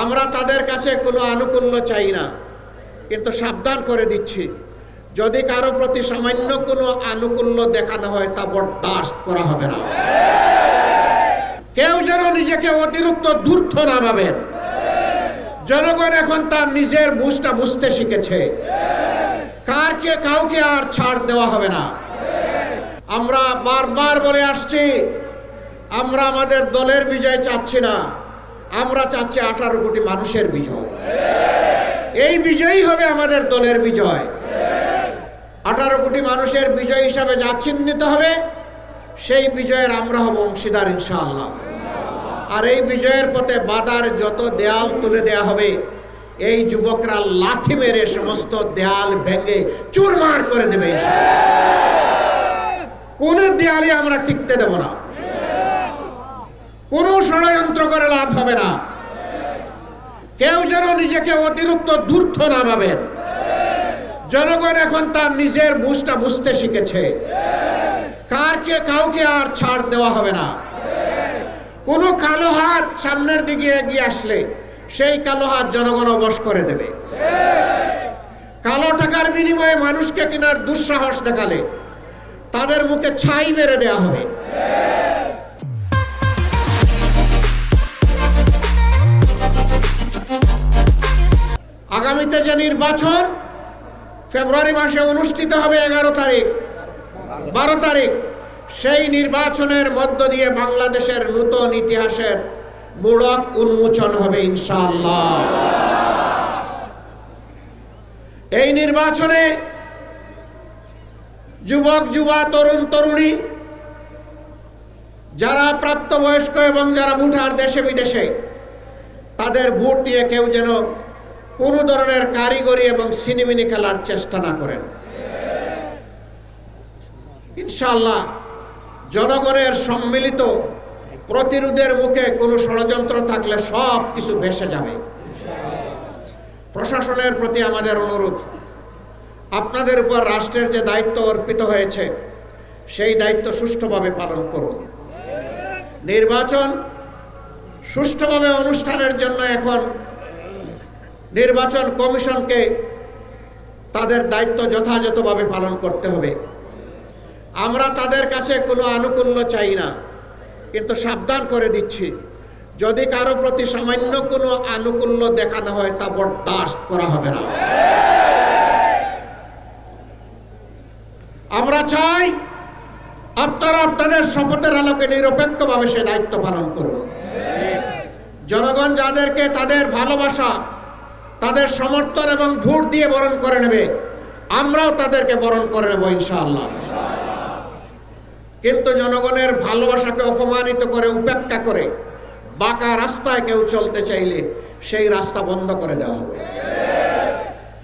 আমরা তাদের কাছে কোনো আনুকূল্য চাই না, কিন্তু সাবধান করে দিচ্ছি, যদি কারো প্রতি সামান্য কোনো আনুকূল্য দেখানো হয় তা বরদাস্ত করা হবে না। কেউ যেন নিজেকে অতিরিক্ত ধূর্ত না ভাবেন। জনগণ এখন তার নিজের বুঝটা বুঝতে শিখেছে, কাউকে আর ছাড় দেওয়া হবে না। আমরা বারবার বলে আসছি, আমরা আমাদের দলের বিজয় চাচ্ছি না, আমরা চাচ্ছি 18 কোটি মানুষের বিজয়। এই বিজয়ই হবে আমাদের দলের বিজয়। 18 কোটি মানুষের বিজয় হিসাবে যা চিহ্নিত হবে, সেই বিজয়ের আমরা হব অংশীদার ইনশাআল্লাহ। আর এই বিজয়ের পথে বাধার যত দেয়াল তুলে দেয়া হবে, এই যুবকরা লাথি মেরে সমস্ত দেয়াল ভেঙে চুরমার করে দেবে ইনশাআল্লাহ। কোন দেয়ালে আমরা টিকতে দেব না, কোনো ষড়যন্ত্র করে লাভ হবে না। কেউ যেন নিজেকে অতিরিক্ত ধূর্ত না ভাবেন। জনগণ এখন তার নিজের বুঝটা বুঝতে শিখেছে, কাউকে আর ছাড় দেওয়া হবে না। কোনো কালো হাত সামনের দিকে এগিয়ে আসলে সেই কালো হাত জনগণ অবশ করে দেবে। কালো টাকার বিনিময়ে মানুষকে কেনার দুঃসাহস দেখালে তাদের মুখে ছাই মেরে দেওয়া হবে। আগামীতে যে নির্বাচন ফেব্রুয়ারি মাসে অনুষ্ঠিত হবে 11 তারিখ 12 তারিখ, সেই নির্বাচনের মধ্য দিয়ে বাংলাদেশের নূতন ইতিহাসের মোড়ক উন্মোচন হবে ইনশাআল্লাহ। এই নির্বাচনে যুবক যুবা, তরুণ তরুণী, যারা প্রাপ্তবয়স্ক এবং যারা ভোটার দেশে বিদেশে, তাদের ভোট নিয়ে কেউ যেন কোনো ধরনের কারিগরি এবং সিনেমিনি খেলার চেষ্টা না করেন। ইনশাআল্লাহ জনগণের সম্মিলিত প্রতিরোধের মুখে কোনো ষড়যন্ত্র থাকলে সব কিছু ভেসে যাবে। প্রশাসনের প্রতি আমাদের অনুরোধ, আপনাদের উপর রাষ্ট্রের যে দায়িত্ব অর্পিত হয়েছে, সেই দায়িত্ব সুষ্ঠুভাবে পালন করুন। নির্বাচন সুষ্ঠুভাবে অনুষ্ঠানের জন্য এখন নির্বাচন কমিশনকে তাদের দায়িত্ব যথাযথভাবে পালন করতে হবে। আমরা তাদের কাছে কোনো আনুকূল্য চাই না, কিন্তু সাবধান করে দিচ্ছি, যদি কারো প্রতি সামান্য কোনো আনুকূল্য দেখানো হয় তা বরদাস্ত করা হবে না। আমরা চাই আপনারা আপনাদের শপথের আলোকে নিরপেক্ষভাবে সে দায়িত্ব পালন করুন। জনগণ যাদেরকে তাদের ভালোবাসা, তাদের সমর্থন এবং ভোট দিয়ে বরণ করে নেবে, আমরাও তাদেরকে বরণ করে নেব ইনশাআল্লাহ। কিন্তু জনগণের ভালোবাসাকে অপমানিত করে, উপেক্ষা করে বাঁকা রাস্তায় কেউ চলতে চাইলে সেই রাস্তা বন্ধ করে দেওয়া হবে।